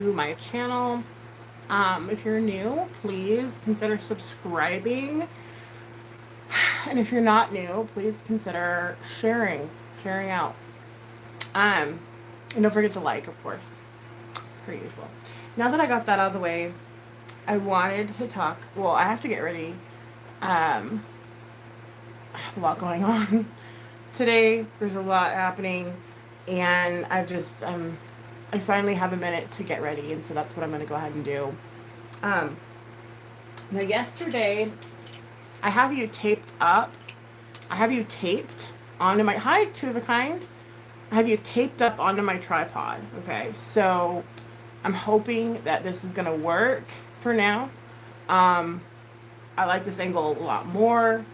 my channel. If you're new, please consider subscribing. And if you're not new, please consider sharing out. And don't forget to like, of course, per usual. Now that I got that out of the way, I wanted to talk. Well, I have to get ready. I have a lot going on today. There's a lot happening, and I finally have a minute to get ready, and so that's what I'm going to go ahead and do. Um, Now, yesterday, I have you taped up. I have you taped onto my, hi, two of a kind. I have you taped up onto my tripod. Okay, so I'm hoping that this is gonna work for now. I like this angle a lot more.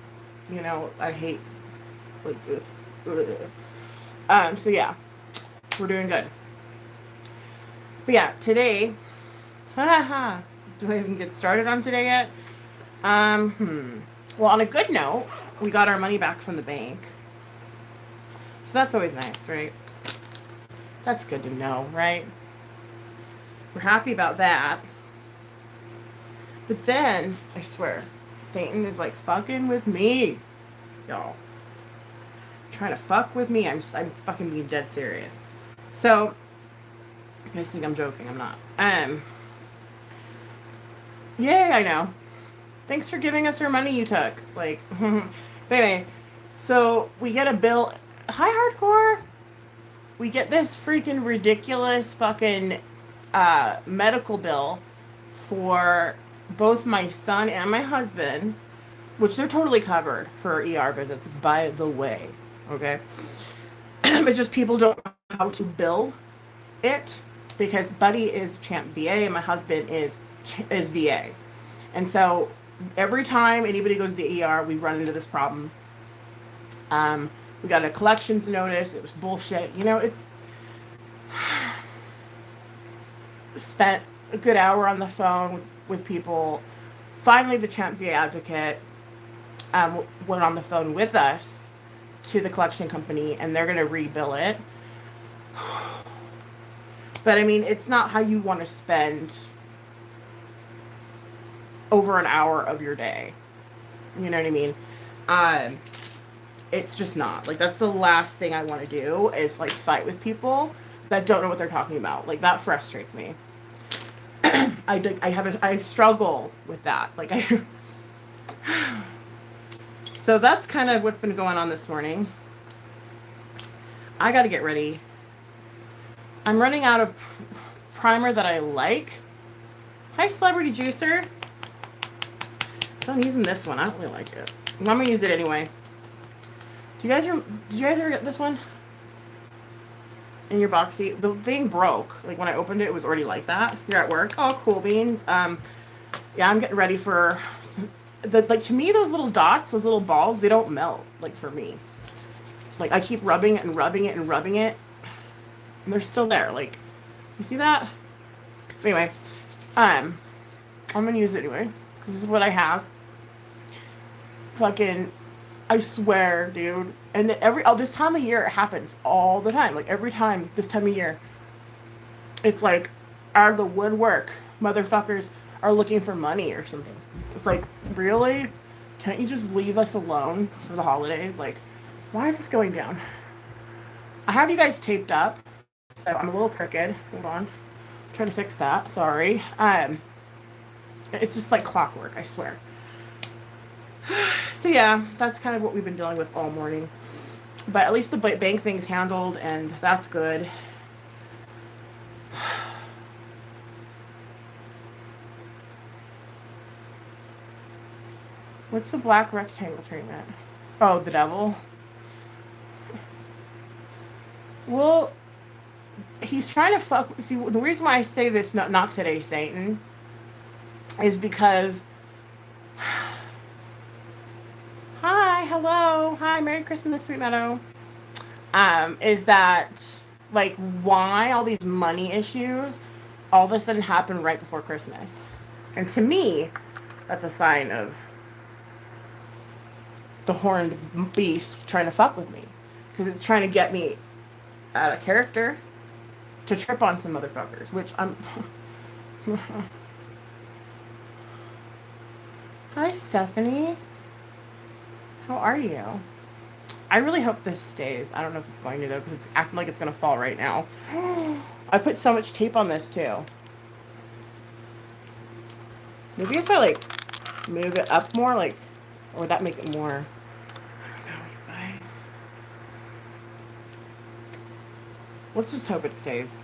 You know, I hate, like, so yeah, we're doing good. But yeah, today, do I even get started on today yet? Well, on a good note, we got our money back from the bank. So that's always nice, right? That's good to know, right? We're happy about that. But then, I swear, Satan is like fucking with me. Y'all. Trying to fuck with me. I'm fucking being dead serious. So, you guys think I'm joking. I'm not. Yeah, I know. Thanks for giving us your money you took. Like, but anyway, so we get a bill. Hi, Hardcore. We get this freaking ridiculous fucking medical bill for both my son and my husband, which they're totally covered for ER visits, by the way. Okay? But just people don't know how to bill it because Buddy is Champ VA and my husband is VA. And so every time anybody goes to the ER, we run into this problem. We got a collections notice. It was bullshit. You know, it's spent a good hour on the phone with people. Finally, the Champ VA advocate went on the phone with us to the collection company, and they're going to rebill it. But I mean, it's not how you want to spend over an hour of your day. You know what I mean? It's just not. Like, that's the last thing I want to do is, like, fight with people that don't know what they're talking about. Like, that frustrates me. I struggle with that. Like, so that's kind of what's been going on this morning. I got to get ready. I'm running out of primer that I like. Hi, Celebrity Juicer. So I'm using this one. I don't really like it. I'm gonna use it anyway. Did you guys ever get this one? In your boxy? The thing broke. Like when I opened it, it was already like that. You're at work. Oh, cool beans. Yeah, I'm getting ready for like to me those little dots, those little balls, they don't melt. Like for me. Like I keep rubbing it and rubbing it and rubbing it. And they're still there. Like, you see that? Anyway, I'm gonna use it anyway. Because this is what I have. Fucking, I swear, dude. And this time of year, it happens all the time. Like, every time this time of year, it's like, out of the woodwork, motherfuckers are looking for money or something. It's like, really? Can't you just leave us alone for the holidays? Like, why is this going down? I have you guys taped up, so I'm a little crooked. Hold on. Try to fix that. Sorry. It's just like clockwork, I swear. So yeah, that's kind of what we've been dealing with all morning. But at least the bank thing's handled, and that's good. What's the black rectangle treatment? Oh, the devil. Well, he's trying to fuck. See, the reason why I say this, not today, Satan, is because. Hi, hello, hi, Merry Christmas, Sweet Meadow. Is that like why all these money issues all of a sudden happen right before Christmas? And to me, that's a sign of the horned beast trying to fuck with me because it's trying to get me out of character. to trip on some motherfuckers, which I'm... Hi, Stephanie. How are you? I really hope this stays. I don't know if it's going to, though, because it's acting like it's going to fall right now. I put so much tape on this, too. Maybe if I, like, move it up more, like, or would that make it more? I don't know, you guys. Let's just hope it stays.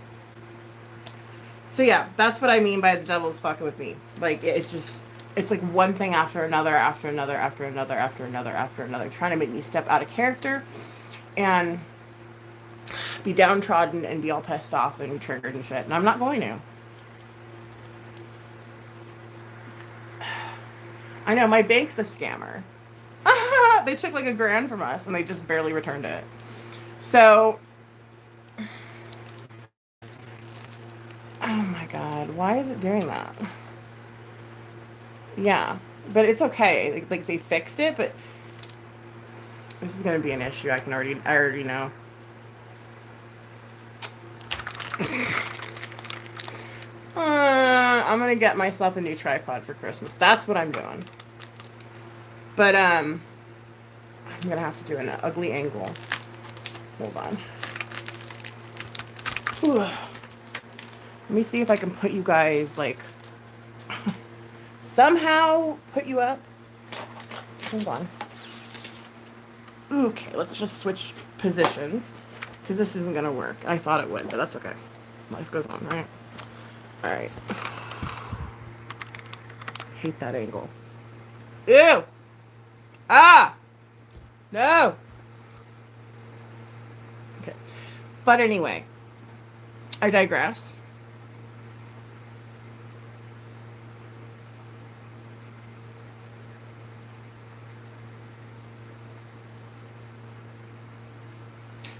So, yeah, that's what I mean by the devil's fucking with me. Like, it's just, it's like one thing after another, after another, after another, after another, after another, trying to make me step out of character and be downtrodden and be all pissed off and triggered and shit. And I'm not going to. I know, my bank's a scammer. They took like $1,000 from us and they just barely returned it. So, oh my God, why is it doing that? Yeah, but it's okay. Like they fixed it, but this is gonna be an issue. I already know. I'm gonna get myself a new tripod for Christmas. That's what I'm doing. But I'm gonna have to do an ugly angle. Hold on. Whew. Let me see if I can put you guys like somehow put you up. Hold on. Okay, let's just switch positions because this isn't gonna work. I thought it would, but that's okay. Life goes on, right? All right. Hate that angle. Ew! Ah! No! Okay. But anyway, I digress.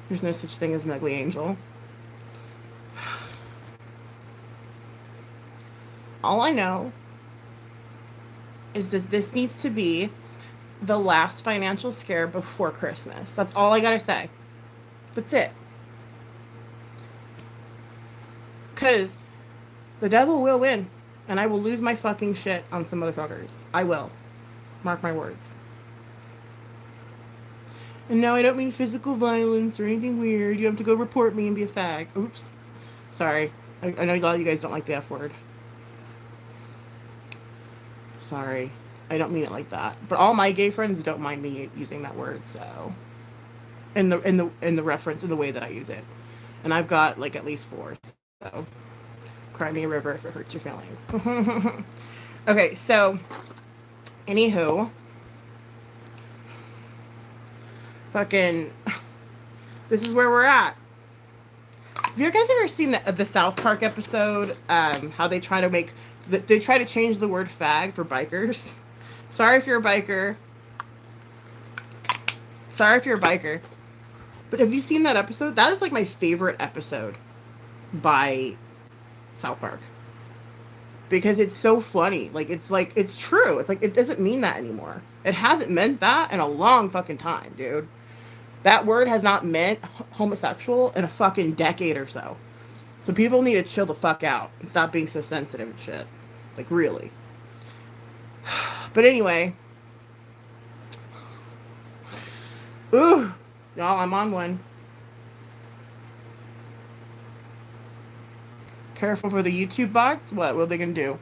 There's no such thing as an ugly angel. All I know is that this needs to be the last financial scare before Christmas. That's all I gotta say. That's it. Because the devil will win. And I will lose my fucking shit on some motherfuckers. I will. Mark my words. And no, I don't mean physical violence or anything weird. You have to go report me and be a fag. Oops. Sorry. I know a lot of you guys don't like the F word. Sorry. I don't mean it like that. But all my gay friends don't mind me using that word, so in the reference, in the way that I use it. And I've got like at least 4. So cry me a river if it hurts your feelings. Okay, so anywho, fucking this is where we're at. Have you guys ever seen the South Park episode? How they try to change the word fag for bikers. Sorry if you're a biker. But have you seen that episode? That is like my favorite episode by South Park. Because it's so funny. It's true. It's like, it doesn't mean that anymore. It hasn't meant that in a long fucking time, dude. That word has not meant homosexual in a fucking decade or so. So people need to chill the fuck out and stop being so sensitive and shit. Like, really. But anyway. Ooh. Y'all, I'm on one. Careful for the YouTube bots. What are they gonna do?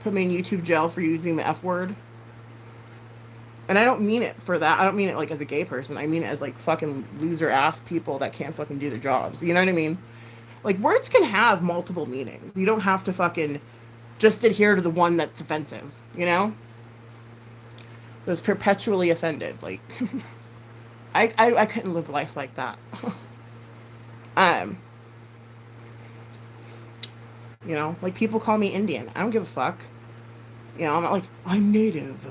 Put me in YouTube jail for using the F word? And I don't mean it for that. I don't mean it like as a gay person. I mean it as like fucking loser ass people that can't fucking do their jobs. You know what I mean? Like, words can have multiple meanings. You don't have to fucking just adhere to the one that's offensive, you know? Those perpetually offended. Like, I couldn't live life like that. You know, like people call me Indian. I don't give a fuck. You know, I'm not like, I'm native.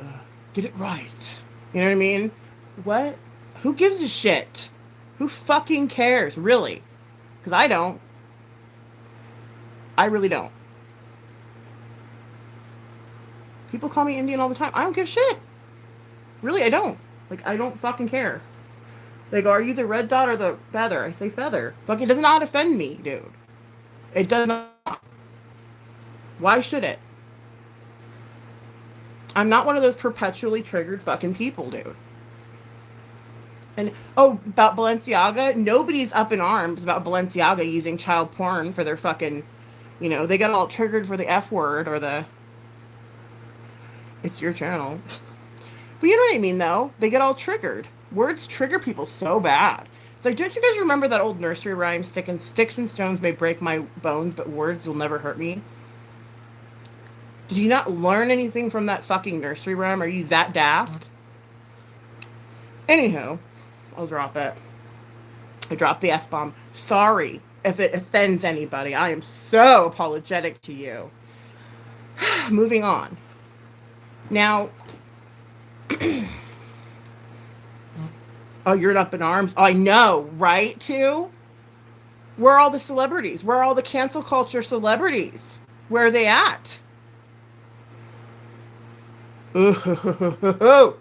Get it right. You know what I mean? What? Who gives a shit? Who fucking cares? Really? Because I don't. I really don't. People call me Indian all the time. I don't give a shit. Really, I don't. Like, I don't fucking care. They go, are you the red dot or the feather? I say feather. Fucking does not offend me, dude. It does not. Why should it? I'm not one of those perpetually triggered fucking people, dude. And, oh, about Balenciaga, nobody's up in arms about Balenciaga using child porn for their fucking, you know, they got all triggered for the F word or the, it's your channel. But you know what I mean, though? They get all triggered. Words trigger people so bad. It's like, don't you guys remember that old nursery rhyme, sticks and stones may break my bones, but words will never hurt me? Did you not learn anything from that fucking nursery rhyme? Are you that daft? Anywho, I'll drop it. I dropped the F-bomb. Sorry if it offends anybody. I am so apologetic to you. Moving on. Now, oh, you're up in arms? Oh, I know, right, too? Where are all the celebrities? Where are all the cancel culture celebrities? Where are they at? Ooh.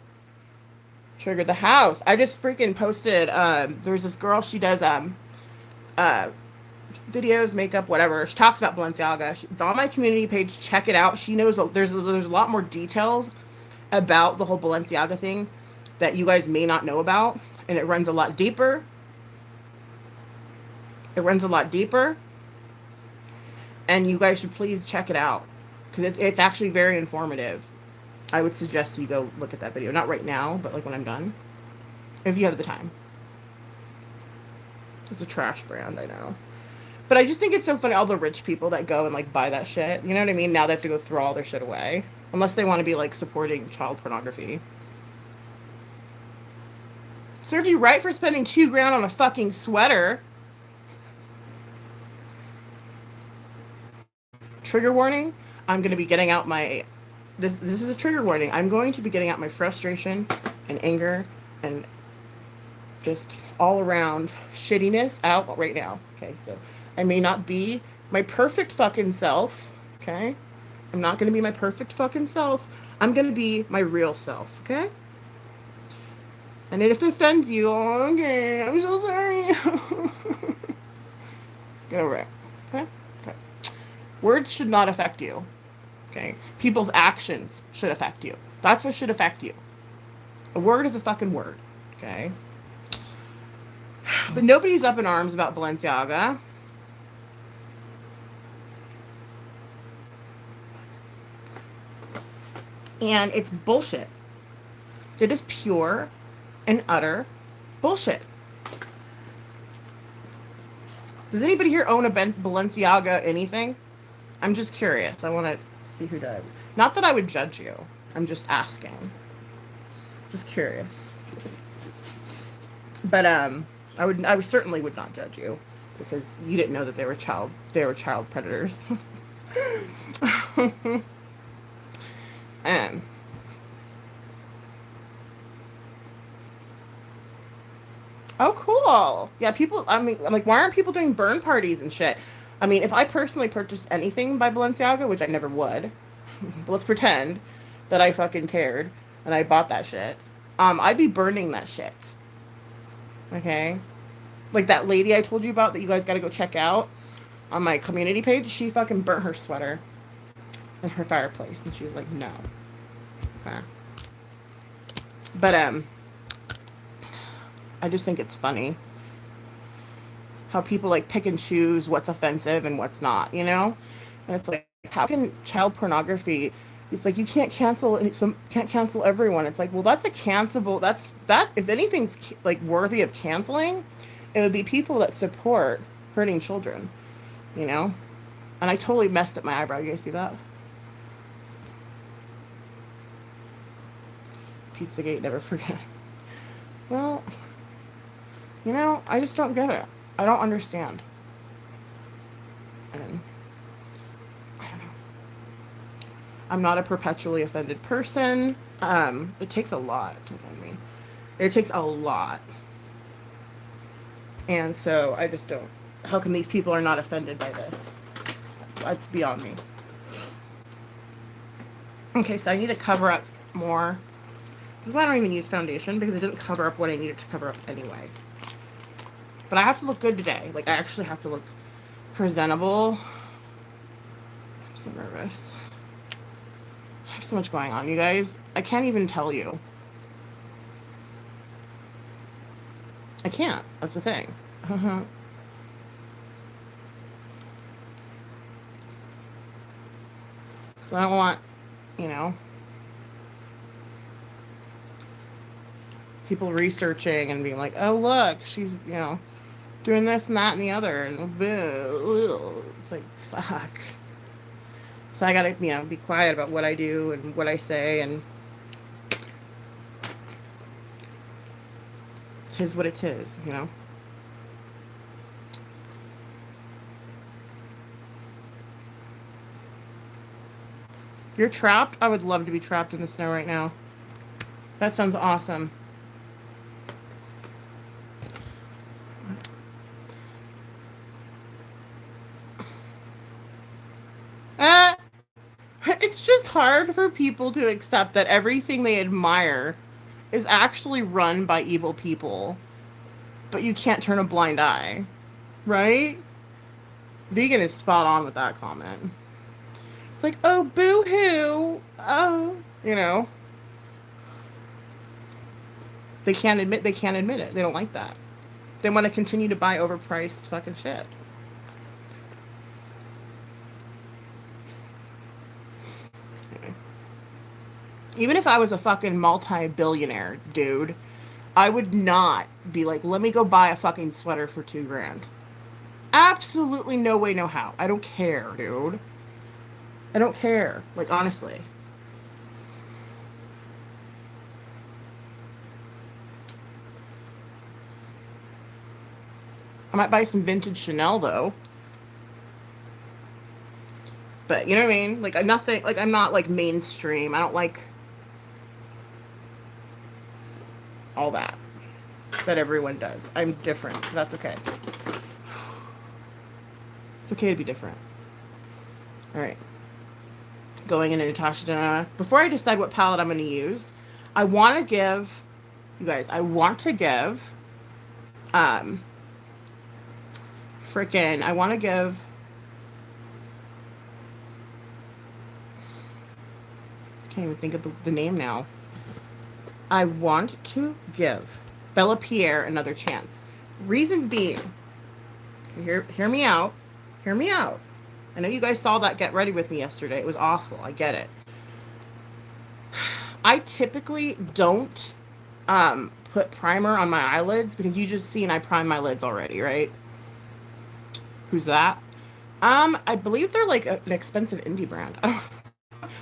Triggered the house. I just freaking posted, there's this girl, she does videos, makeup, whatever. She talks about Balenciaga. It's on my community page. Check it out. She knows there's a lot more details about the whole Balenciaga thing that you guys may not know about, and it runs a lot deeper. And you guys should please check it out because it's actually very informative. I would suggest you go look at that video. Not right now, but like when I'm done. If you have the time. It's a trash brand, I know. But I just think it's so funny, all the rich people that go and like buy that shit. You know what I mean? Now they have to go throw all their shit away. Unless they want to be like supporting child pornography. Serves you right for spending $2,000 on a fucking sweater. Trigger warning. I'm going to be getting out my... This is a trigger warning. I'm going to be getting out my frustration and anger and just all around shittiness out right now. Okay, so I may not be my perfect fucking self. Okay, I'm not going to be my perfect fucking self. I'm going to be my real self. Okay, and if it offends you, okay, I'm so sorry. Get over it. Okay, okay. Words should not affect you. Okay, people's actions should affect you. That's what should affect you. A word is a fucking word. Okay. But nobody's up in arms about Balenciaga. And it's bullshit. It is pure and utter bullshit. Does anybody here own a Balenciaga anything? I'm just curious. I want to see who does. Not that I would judge you. I'm just asking. Just curious. But I certainly would not judge you because you didn't know that they were child predators. Oh, cool. Yeah, people, I mean, I'm like, why aren't people doing burn parties and shit? I mean, if I personally purchased anything by Balenciaga, which I never would, but let's pretend that I fucking cared and I bought that shit, I'd be burning that shit. Okay? Like that lady I told you about that you guys got to go check out on my community page, she fucking burnt her sweater in her fireplace, and she was like, no. Okay. But, I just think it's funny how people like pick and choose what's offensive and what's not, you know? And it's like, how can child pornography, it's like you can't cancel everyone. It's like, well, that's a cancelable, that if anything's like worthy of canceling, it would be people that support hurting children, you know? And I totally messed up my eyebrow. You guys see that? Pizzagate, never forget. Well, you know, I just don't get it. I don't understand. And I don't know. I'm not a perpetually offended person. It takes a lot to offend me. It takes a lot. And so I just don't. How come these people are not offended by this? That's beyond me. Okay, so I need to cover up more. This is why I don't even use foundation, because it didn't cover up what I needed to cover up anyway. But I have to look good today. Like, I actually have to look presentable. I'm so nervous. I have so much going on, you guys. I can't even tell you. I can't. That's the thing. Because I don't want, you know, people researching and being like, oh, look, she's, you know, doing this and that and the other. And it's like, fuck. So I gotta, you know, be quiet about what I do and what I say, and tis what it is, you know. You're trapped? I would love to be trapped in the snow right now. That sounds awesome. It's just hard for people to accept that everything they admire is actually run by evil people, but you can't turn a blind eye, right? Vegan is spot on with that comment. It's like, oh, boo-hoo, oh, you know. They can't admit it. They don't like that. They want to continue to buy overpriced fucking shit. Even if I was a fucking multi-billionaire, dude, I would not be like, let me go buy a fucking sweater for $2,000. Absolutely no way, no how. I don't care, dude. I don't care. Like, honestly. I might buy some vintage Chanel, though. But, you know what I mean? Like, I'm nothing, like, I'm not, like, mainstream. I don't like all that everyone does. I'm different, so that's okay. It's okay to be different. All right. Going into Natasha Denona. Before I decide what palette I'm going to use, I want to give, you guys, I want to give, I want to give, can't even think of the name now. I want to give Bella Pierre another chance. Reason being, hear me out. Hear me out. I know you guys saw that Get Ready With Me yesterday. It was awful. I get it. I typically don't put primer on my eyelids because you just seen I prime my lids already, right? Who's that? I believe they're like an expensive indie brand. I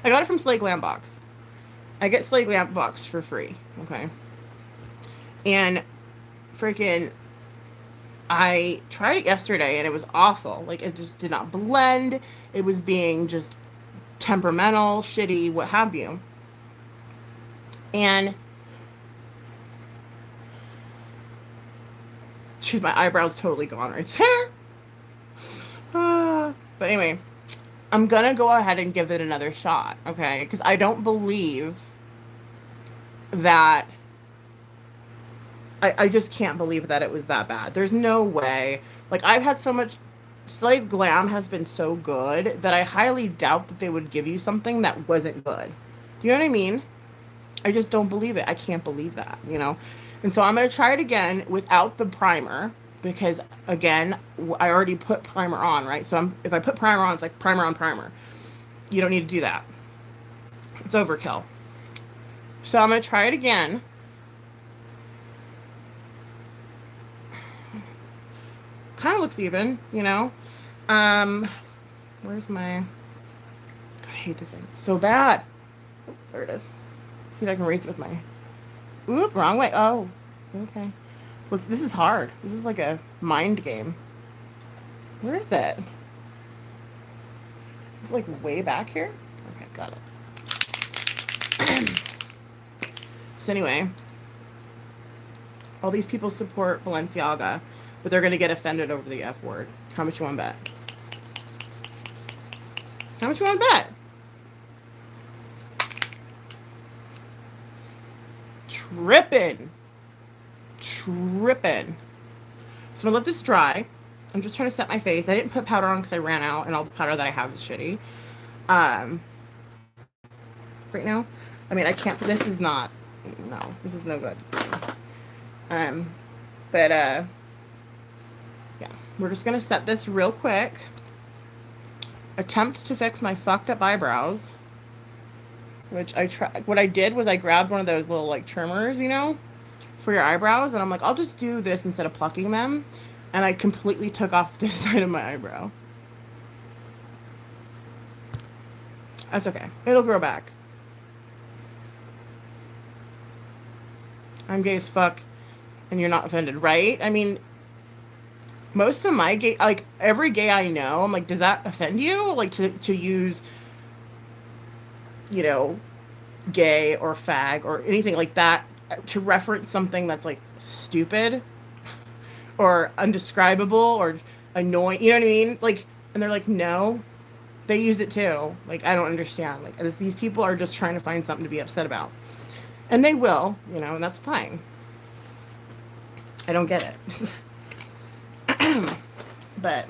got it from Slay Glam Box. I get Slay Glam Box for free, okay? And freaking, I tried it yesterday and it was awful. Like, it just did not blend. It was being just temperamental, shitty, what have you. And geez, my eyebrow's totally gone right there. But anyway, I'm gonna go ahead and give it another shot, okay? Because I don't believe that, I just can't believe that it was that bad. There's no way. Like, I've had so much, Slay Glam has been so good that I highly doubt that they would give you something that wasn't good. Do you know what I mean? I just don't believe it. I can't believe that, you know? And so I'm going to try it again without the primer because, again, I already put primer on, right? So if I put primer on, it's like primer on primer. You don't need to do that. It's overkill. So I'm going to try it again. Kind of looks even, you know? Where's my... God, I hate this thing so bad. Oh, there it is. Let's see if I can reach with my... Oop, wrong way. Oh, okay. Well, this is hard. This is like a mind game. Where is it? It's like way back here? Okay, got it. So anyway, all these people support Balenciaga, but they're going to get offended over the F word. How much you want to bet? How much you want to bet? Tripping. So I'm going to let this dry. I'm just trying to set my face. I didn't put powder on because I ran out, and all the powder that I have is shitty. Right now, I mean, I can't. This is not. No, this is no good. But yeah, we're just gonna set this real quick. Attempt to fix my fucked up eyebrows. Which I try. What I did was I grabbed one of those little like trimmers, you know, for your eyebrows, and I'm like, I'll just do this instead of plucking them, and I completely took off this side of my eyebrow. That's okay. It'll grow back. I'm gay as fuck, and you're not offended, right? I mean, most of my gay, like every gay I know, I'm like, does that offend you? Like to use, you know, gay or fag or anything like that to reference something that's like stupid or undescribable or annoying, you know what I mean? Like, and they're like, no, they use it too. Like, I don't understand. Like, these people are just trying to find something to be upset about. And they will, you know, and that's fine. I don't get it. But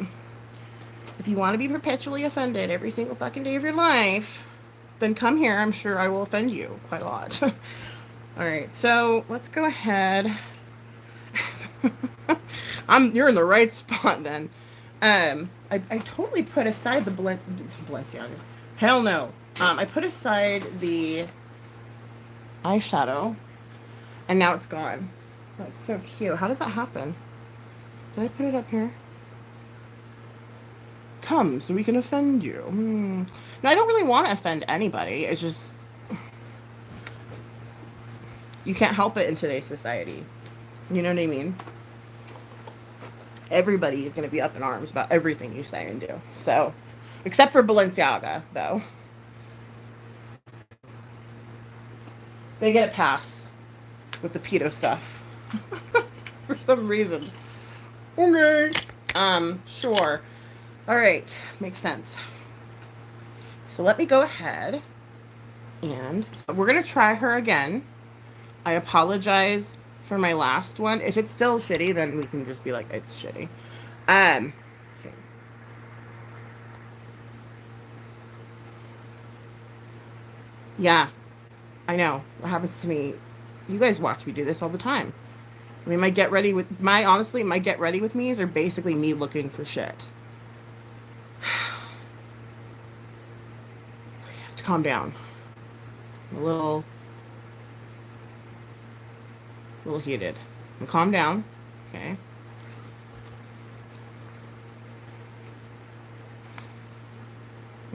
if you want to be perpetually offended every single fucking day of your life, then come here. I'm sure I will offend you quite a lot. All right, so let's go ahead. You're in the right spot then. I totally put aside the Balenciaga. Hell no. I put aside the eyeshadow, and now it's gone. That's so cute. How does that happen? Did I put it up here? Come so we can offend you. No, I don't really want to offend anybody. It's just you can't help it in today's society. You know what I mean? Everybody is going to be up in arms about everything you say and do. So, except for Balenciaga, though. They get a pass with the pedo stuff. For some reason. Okay. Sure. All right. Makes sense. So let me go ahead and we're going to try her again. I apologize for my last one. If it's still shitty, then we can just be like, it's shitty. Okay. Yeah, I know. What happens to me? You guys watch me do this all the time. I mean, my get ready with me's are basically me looking for shit. I have to calm down. I'm a little heated. Calm down. Okay.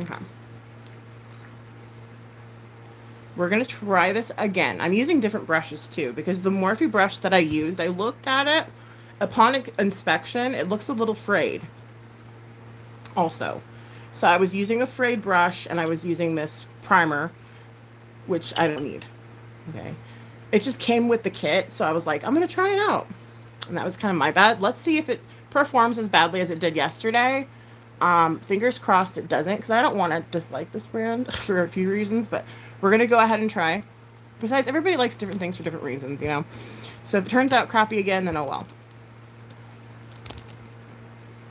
Okay. We're going to try this again. I'm using different brushes too, because the Morphe brush that I used, I looked at it. Upon inspection, it looks a little frayed also. So I was using a frayed brush, and I was using this primer, which I don't need. Okay. It just came with the kit, so I was like, I'm going to try it out. And that was kind of my bad. Let's see if it performs as badly as it did yesterday. Fingers crossed it doesn't, because I don't want to dislike this brand for a few reasons, but we're going to go ahead and try. Besides, everybody likes different things for different reasons, you know? So if it turns out crappy again, then oh well.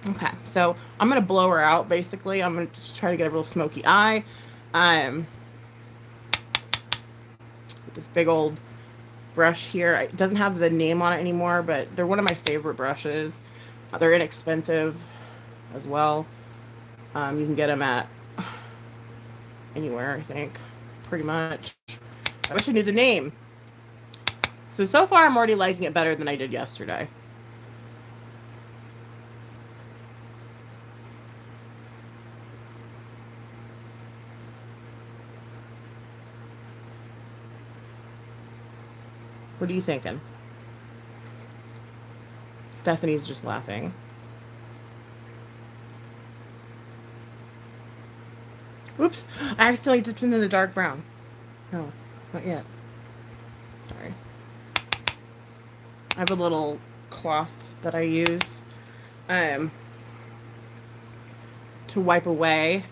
Okay, so I'm going to blow her out, basically. I'm going to just try to get a real smoky eye. With this big old brush here. It doesn't have the name on it anymore, but they're one of my favorite brushes. They're inexpensive as well. You can get them at anywhere, I think, pretty much. I wish I knew the name. So far I'm already liking it better than I did yesterday. What are you thinking? Stephanie's just laughing. Oops, I accidentally dipped into the dark brown. No, not yet. Sorry. I have a little cloth that I use to wipe away.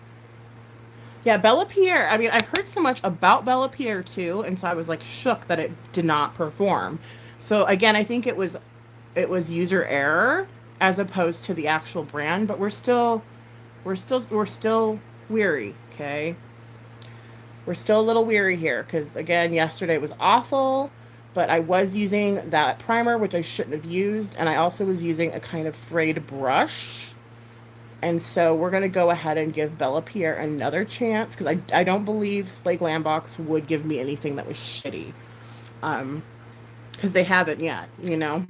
Yeah, Bella Pierre. I mean, I've heard so much about Bella Pierre too, and so I was like shook that it did not perform. So again, I think it was user error. as opposed to the actual brand, but we're still weary, okay? We're still a little weary here because, again, yesterday was awful, but I was using that primer, which I shouldn't have used, and I also was using a kind of frayed brush. And so we're going to go ahead and give Bella Pierre another chance because I don't believe Slay Glam Box would give me anything that was shitty. Because they haven't yet, you know?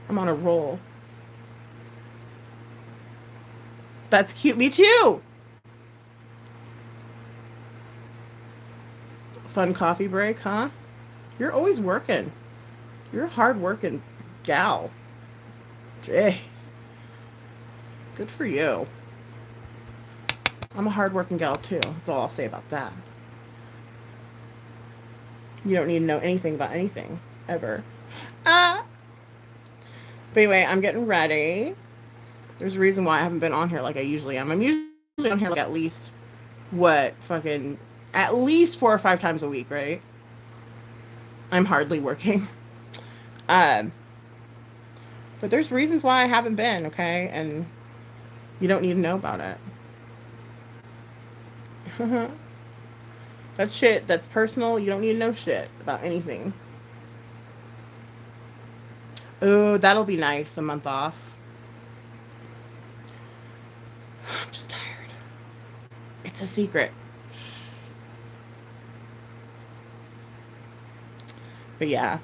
I'm on a roll. That's cute. Me too. Fun coffee break, huh? You're always working. You're a hard-working gal. Jeez. Good for you. I'm a hard-working gal, too. That's all I'll say about that. You don't need to know anything about anything. Ever. But anyway, I'm getting ready. There's a reason why I haven't been on here like I usually am. I'm usually on here like at least, at least 4 or 5 times a week, right? I'm hardly working. But there's reasons why I haven't been, okay? And you don't need to know about it. That's shit. That's personal. You don't need to know shit about anything. Oh, that'll be nice. A month off. I'm just tired. It's a secret. But yeah.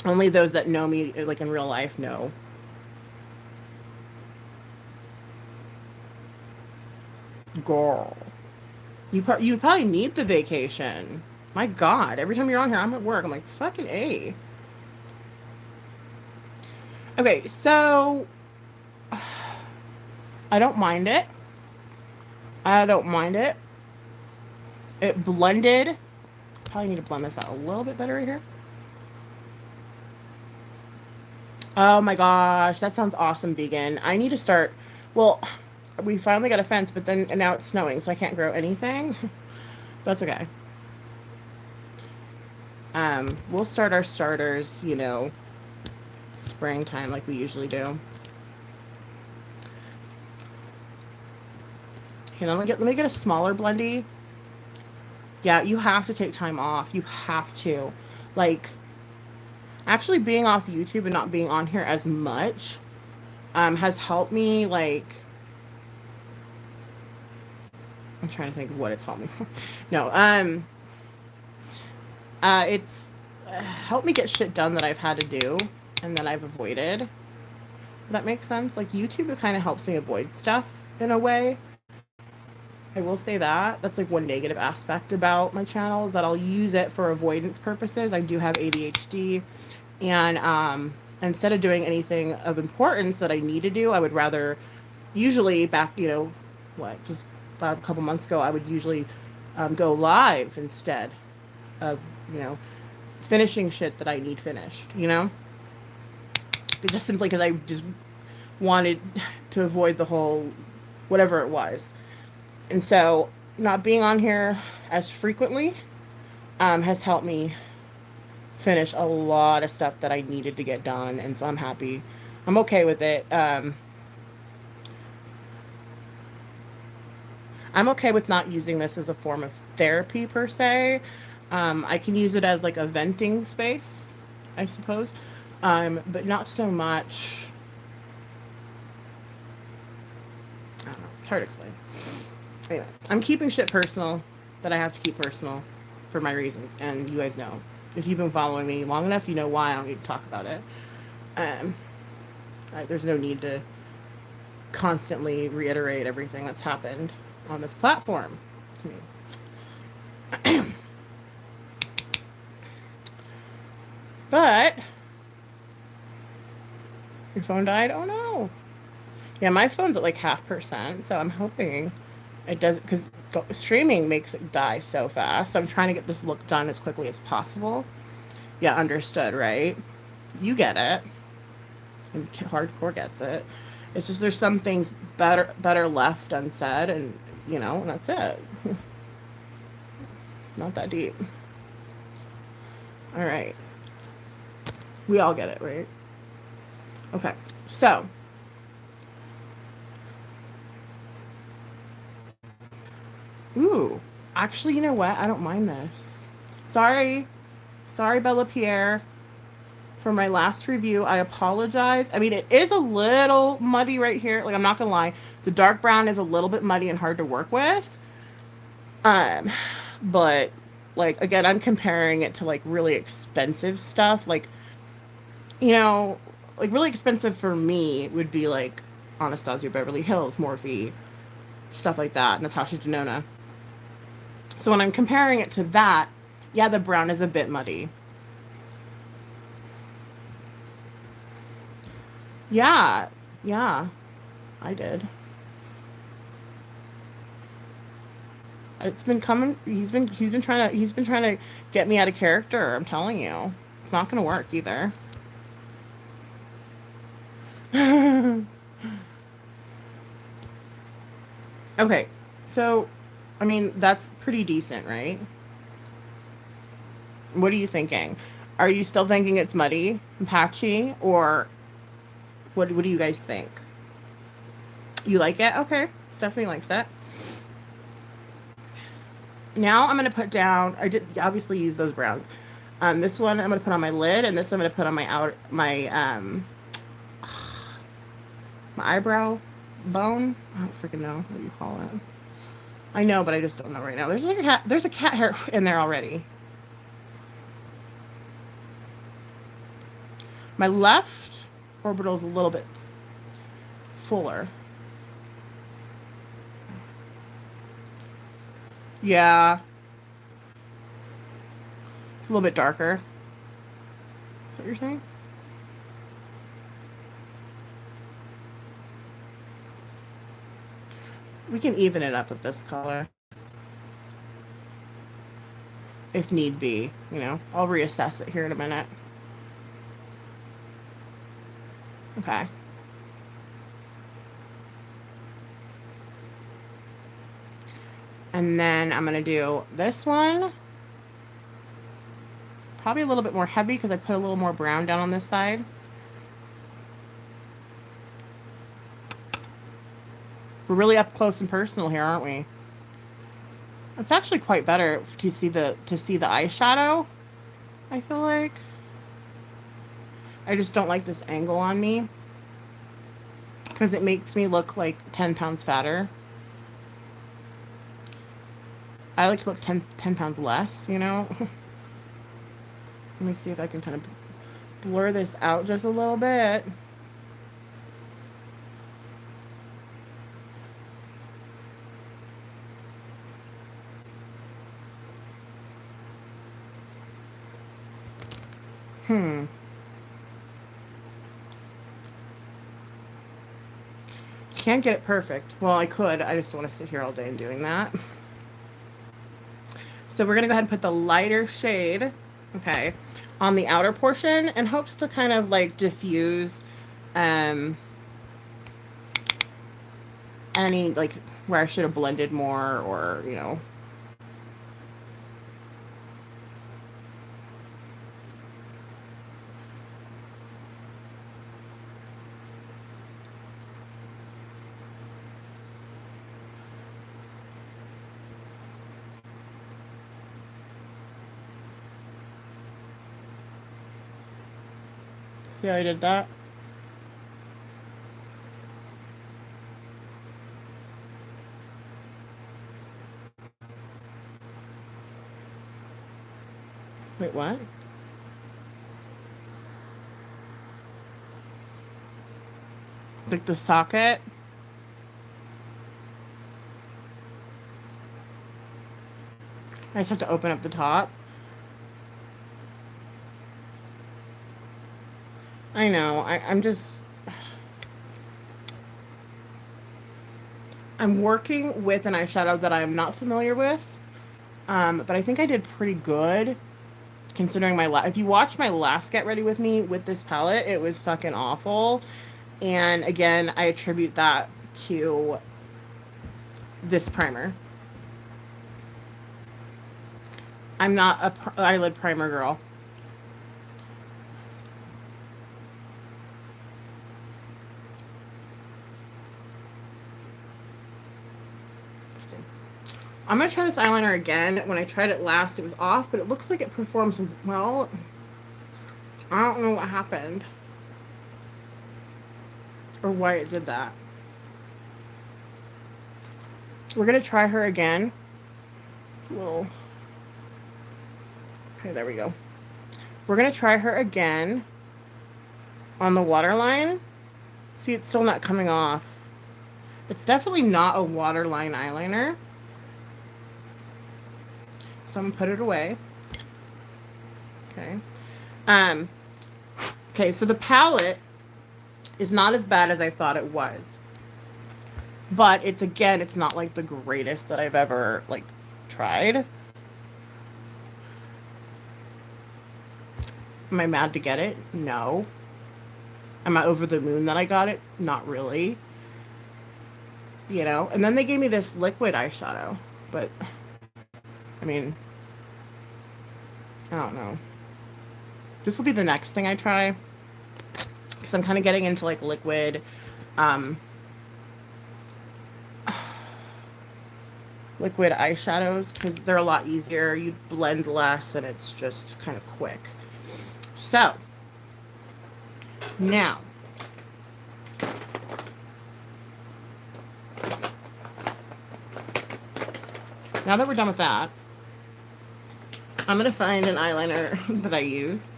Only those that know me, like in real life, know. Girl. You probably need the vacation. My God. Every time you're on here, I'm at work. I'm like, fucking A. Okay, so I don't mind it. I don't mind it. It blended. Probably need to blend this out a little bit better right here. Oh my gosh, that sounds awesome, vegan. I need to start. Well, we finally got a fence, but then and now it's snowing, so I can't grow anything. That's okay. We'll start our starters, you know, springtime like we usually do. Okay, let me get a smaller blendy. Yeah, you have to take time off. You have to. Like, actually being off YouTube and not being on here as much has helped me, like, I'm trying to think of what it's helped me. No, it's helped me get shit done that I've had to do and that I've avoided. Does that make sense? Like, YouTube kind of helps me avoid stuff in a way. I will say that. That's like one negative aspect about my channel is that I'll use it for avoidance purposes. I do have ADHD, and instead of doing anything of importance that I need to do, I would rather usually back, you know, just about a couple months ago, I would usually go live instead of, you know, finishing shit that I need finished, you know? Just simply because I just wanted to avoid the whole whatever it was. And so not being on here as frequently has helped me finish a lot of stuff that I needed to get done. And so I'm happy. I'm okay with it. I'm okay with not using this as a form of therapy per se. I can use it as like a venting space, I suppose. But not so much. I don't know. It's hard to explain. Anyway, I'm keeping shit personal that I have to keep personal for my reasons, and you guys know. If you've been following me long enough, you know why I don't need to talk about it. There's no need to constantly reiterate everything that's happened on this platform to me. But your phone died? Oh no. Yeah, my phone's at like 0.5%, so I'm hoping it doesn't, because streaming makes it die so fast. So I'm trying to get this look done as quickly as possible. Yeah, understood, right? You get it. And hardcore gets it. It's just there's some things better left unsaid, and you know, and that's it. It's not that deep. All right. We all get it, right? Okay. So, ooh. Actually, you know what? I don't mind this. Sorry. Sorry, Bella Pierre. For my last review, I apologize. I mean, it is a little muddy right here. Like, I'm not gonna lie. The dark brown is a little bit muddy and hard to work with. Um, but like again, I'm comparing it to like really expensive stuff. Like, you know, like really expensive for me would be like Anastasia Beverly Hills, Morphe, stuff like that, Natasha Denona. So when I'm comparing it to that, yeah, the brown is a bit muddy. Yeah, yeah, I did. It's been coming. He's been trying to get me out of character. I'm telling you, it's not gonna work either. Okay, so I mean that's pretty decent, right? What are you thinking? Are you still thinking it's muddy and patchy, or what do you guys think? You like it? Okay, Stephanie likes it. Now I'm gonna put down. I did obviously use those browns. This one I'm gonna put on my lid, and this I'm gonna put on my eyebrow bone. I don't freaking know what you call it. I know, but I just don't know right now. There's a cat hair in there already. My left orbital is a little bit fuller. Yeah, it's a little bit darker. Is that what you're saying? We can even it up with this color if need be. You know, I'll reassess it here in a minute. Okay. And then I'm going to do this one. Probably a little bit more heavy because I put a little more brown down on this side. We're really up close and personal here, aren't we? It's actually quite better to see the eyeshadow, I feel like. I just don't like this angle on me because it makes me look like 10 pounds fatter. I like to look 10 pounds less, you know? Let me see if I can kind of blur this out just a little bit. Can't get it perfect. Well, I could. I just want to sit here all day and doing that. So we're going to go ahead and put the lighter shade, okay, on the outer portion in hopes to kind of like diffuse any like where I should have blended more or, you know. See how I did that? Wait, what? Like the socket? I just have to open up the top. I know. I'm working with an eyeshadow that I'm not familiar with. But I think I did pretty good considering if you watch my last Get Ready With Me with this palette, it was fucking awful. And again, I attribute that to this primer. I'm not a eyelid primer girl. interesting. I'm going to try this eyeliner again. When I tried it last, it was off, but it looks like it performs well. I don't know what happened. Or why it did that. We're going to try her again. It's a little... Okay, there we go. We're going to try her again on the waterline. See, it's still not coming off. It's definitely not a waterline eyeliner. So I'm going to put it away. Okay. Okay, so the palette is not as bad as I thought it was. But it's, again, it's not like the greatest that I've ever, like, tried. Am I mad to get it? No. Am I over the moon that I got it? Not really. You know? And then they gave me this liquid eyeshadow. But, I mean, I don't know. This will be the next thing I try. Because I'm kind of getting into, like, liquid, liquid eyeshadows. Because they're a lot easier. You blend less and it's just kind of quick. So, now, that we're done with that, I'm going to find an eyeliner that I use.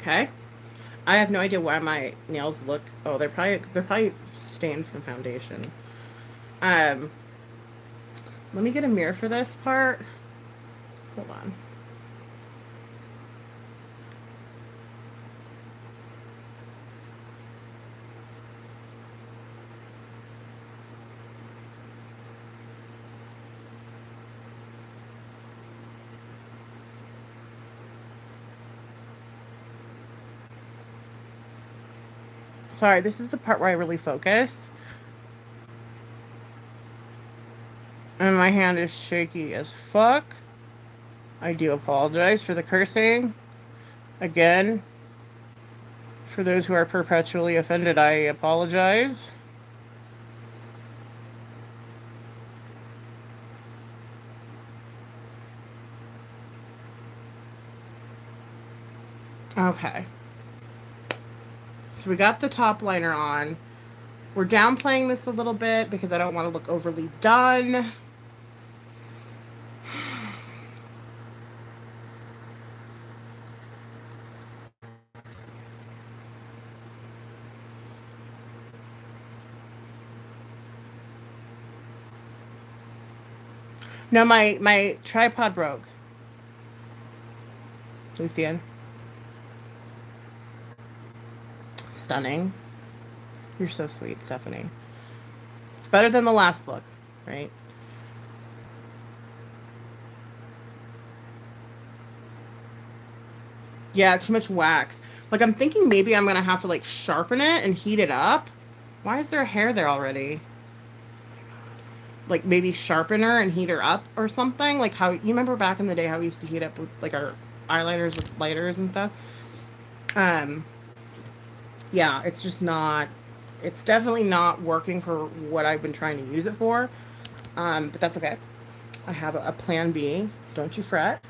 Okay. I have no idea why my nails look... Oh, they're probably stained from foundation. Let me get a mirror for this part. Hold on. Sorry, this is the part where I really focus. And my hand is shaky as fuck. I do apologize for the cursing. Again, for those who are perpetually offended, I apologize. Okay. So we got the top liner on. We're downplaying this a little bit because I don't want to look overly done. No, my tripod broke. Please, the end. Stunning. You're so sweet, Stephanie. It's better than the last look, right? Yeah, too much wax. Like, I'm thinking maybe I'm gonna have to, like, sharpen it and heat it up. Why is there hair there already? Like, maybe sharpen her and heat her up or something? Like, how, you remember back in the day how we used to heat up with, like, our eyeliners with lighters and stuff? Yeah, it's just not, it's definitely not working for what I've been trying to use it for. But that's okay. I have a plan B. Don't you fret.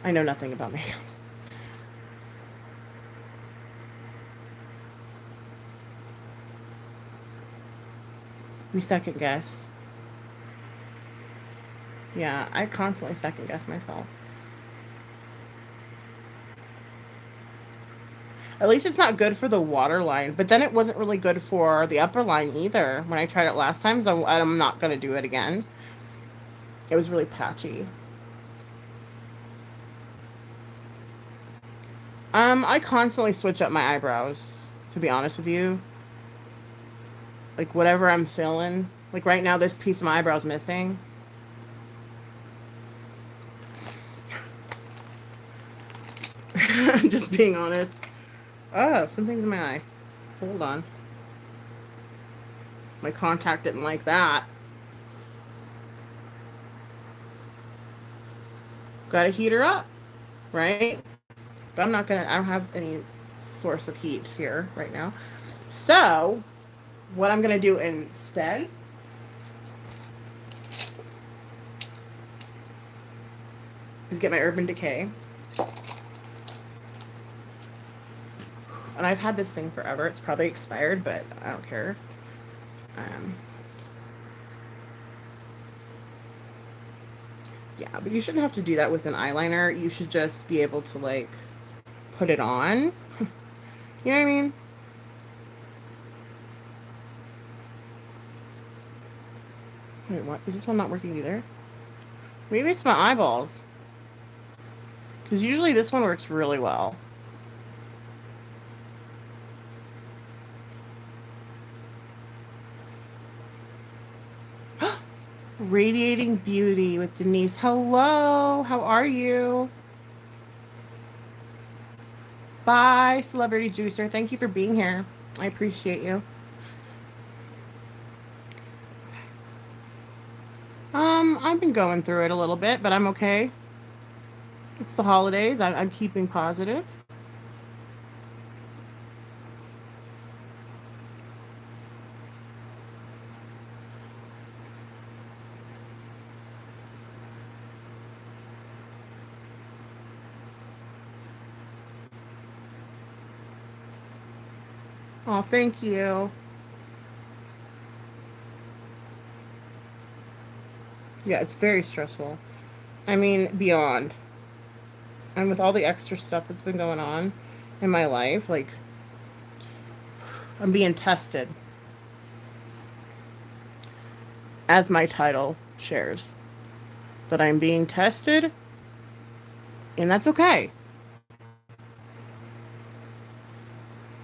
I know nothing about makeup. We second guess. Yeah, I constantly second guess myself. At least it's not good for the waterline, but then it wasn't really good for the upper line either when I tried it last time, so I'm not going to do it again. It was really patchy. I constantly switch up my eyebrows, to be honest with you. Like, whatever I'm feeling. Like, right now, this piece of my eyebrow's missing. I'm just being honest. Oh, something's in my eye. Hold on. My contact didn't like that. Gotta heat her up, right? But I don't have any source of heat here right now. So, what I'm gonna do instead is get my Urban Decay. And I've had this thing forever. It's probably expired, but I don't care. Yeah, but you shouldn't have to do that with an eyeliner. You should just be able to, like, put it on. You know what I mean? Wait, what? Is this one not working either? Maybe it's my eyeballs. Because usually this one works really well. Radiating Beauty with Denise. Hello, how are you? Bye, Celebrity Juicer. Thank you for being here. I appreciate you. I've been going through it a little bit, but I'm okay. It's the holidays. I'm keeping positive. Oh, thank you. Yeah, it's very stressful. I mean, beyond. And with all the extra stuff that's been going on in my life, like, I'm being tested, as my title shares, that I'm being tested, and that's okay.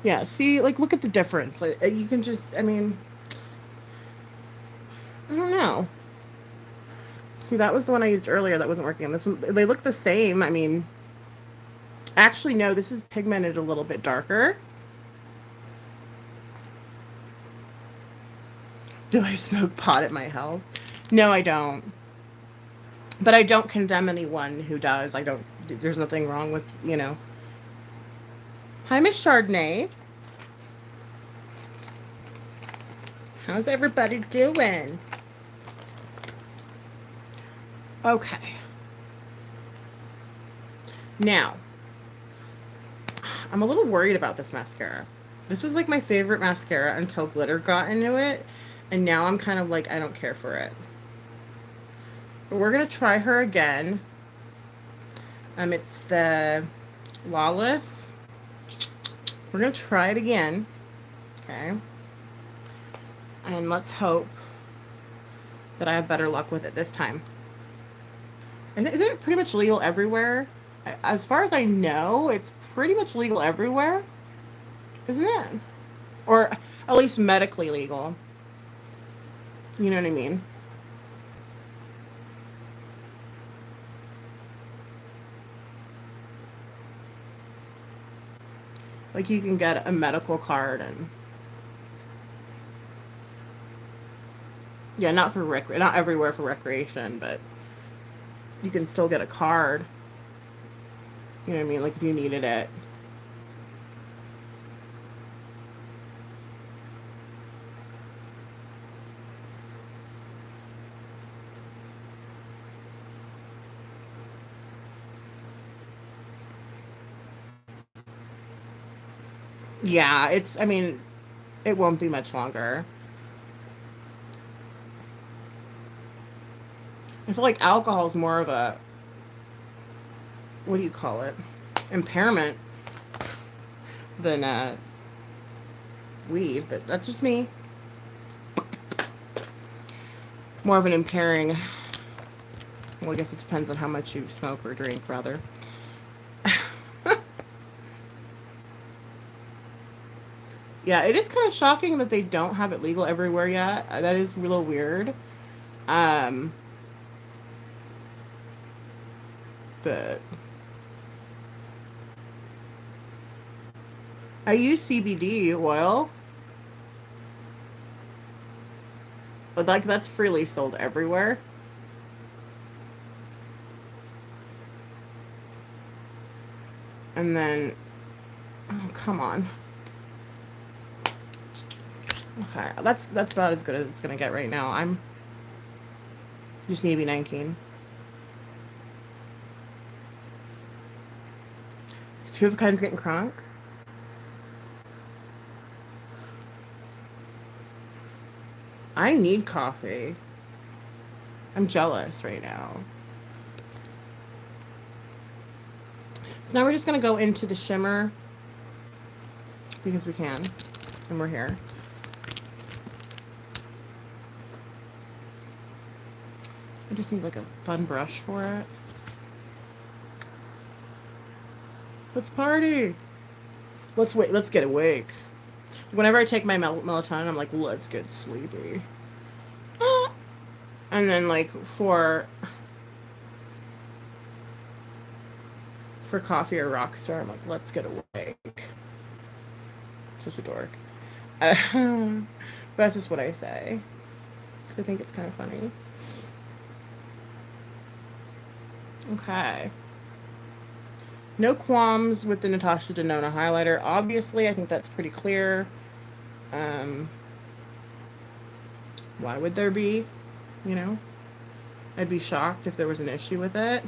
Yeah, see, like, look at the difference. Like, you can just, I mean, I don't know. See, that was the one I used earlier that wasn't working. This one, they look the same. I mean, actually, no, this is pigmented a little bit darker. Do I smoke pot at my health? No, I don't. But I don't condemn anyone who does. I don't, there's nothing wrong with, you know. Hi, Miss Chardonnay. How's everybody doing? Okay. Now, I'm a little worried about this mascara. This was like my favorite mascara until glitter got into it. And now I'm kind of like, I don't care for it. But we're going to try her again. It's the Lawless. We're going to try it again. Okay. And let's hope that I have better luck with it this time. Isn't it pretty much legal everywhere? As far as I know, it's pretty much legal everywhere. Isn't it? Or at least medically legal. You know what I mean? Like, you can get a medical card and... Yeah, not everywhere for recreation, but you can still get a card. You know what I mean? Like, if you needed it. Yeah, I mean, it won't be much longer. I feel like alcohol is more of a, what do you call it? Impairment than weed, but that's just me. More of an impairing. Well, I guess it depends on how much you smoke or drink, rather. Yeah, it is kind of shocking that they don't have it legal everywhere yet. That is a little weird. But I use CBD oil. But, like, that's freely sold everywhere. And then, oh, come on. Okay, that's about as good as it's gonna get right now. I'm just need to be 19. Two of the kinds getting crunk. I need coffee. I'm jealous right now. So now we're just gonna go into the shimmer because we can, and we're here. I just need like a fun brush for it. Let's party. Let's get awake. Whenever I take my melatonin, I'm like, let's get sleepy. And then like for coffee or Rockstar, I'm like, let's get awake. Such a dork. But that's just what I say. Because I think it's kind of funny. Okay. No qualms with the Natasha Denona highlighter. Obviously, I think that's pretty clear. Why would there be? You know? I'd be shocked if there was an issue with it.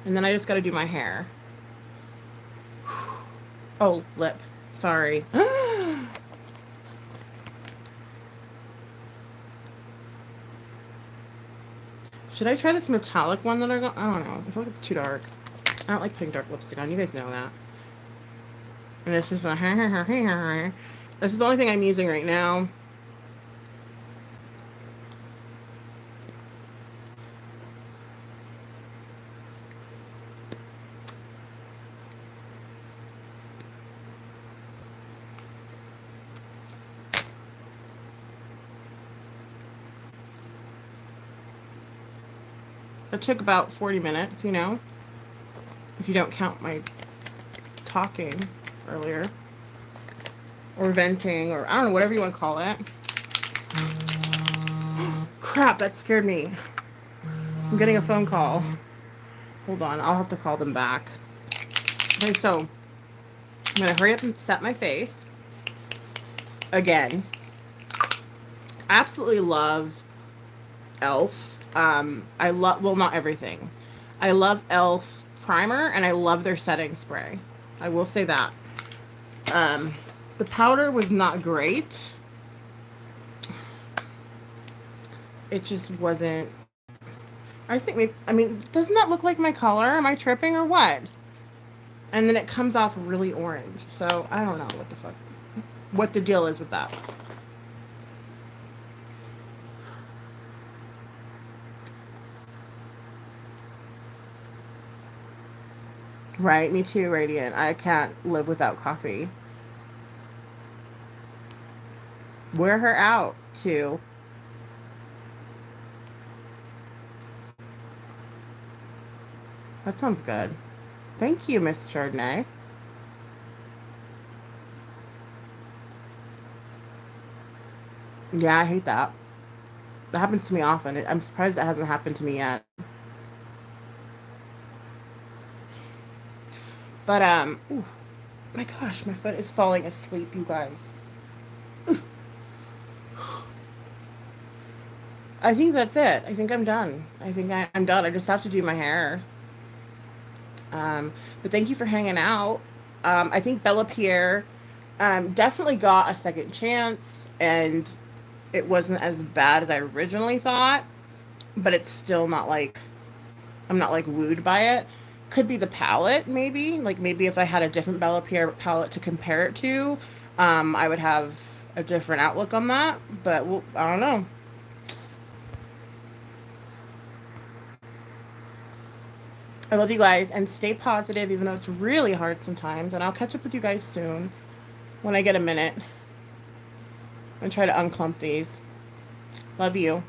And then I just got to do my hair. Oh, lip. Sorry. Should I try this metallic one that I got? I don't know. I feel like it's too dark. I don't like putting dark lipstick on. You guys know that. And it's just this is the only thing I'm using right now. It took about 40 minutes, you know, if you don't count my talking earlier, or venting, or I don't know, whatever you want to call it. Crap, that scared me. I'm getting a phone call. Hold on, I'll have to call them back. Okay, so I'm going to hurry up and set my face. Again, absolutely love e.l.f. I love, well, not everything. I love e.l.f. primer, and I love their setting spray. I will say that. The powder was not great. It just wasn't. I just think maybe, I mean, doesn't that look like my color? Am I tripping or what? And then it comes off really orange. So I don't know what the fuck, what the deal is with that. Right, me too, Radiant. I can't live without coffee. Wear her out, too. That sounds good. Thank you, Miss Chardonnay. Yeah, I hate that. That happens to me often. I'm surprised it hasn't happened to me yet. But, ooh, my gosh, my foot is falling asleep, you guys. I think that's it. I think I'm done. I think I'm done. I just have to do my hair. But thank you for hanging out. I think Bella Pierre definitely got a second chance, and it wasn't as bad as I originally thought, but it's still not like, I'm not like wooed by it. Could be the palette, maybe. Like maybe if I had a different Bella Pierre palette to compare it to, I would have a different outlook on that. But well, I don't know. I love you guys, and stay positive, even though it's really hard sometimes. And I'll catch up with you guys soon when I get a minute. I'm going to try to unclump these. Love you.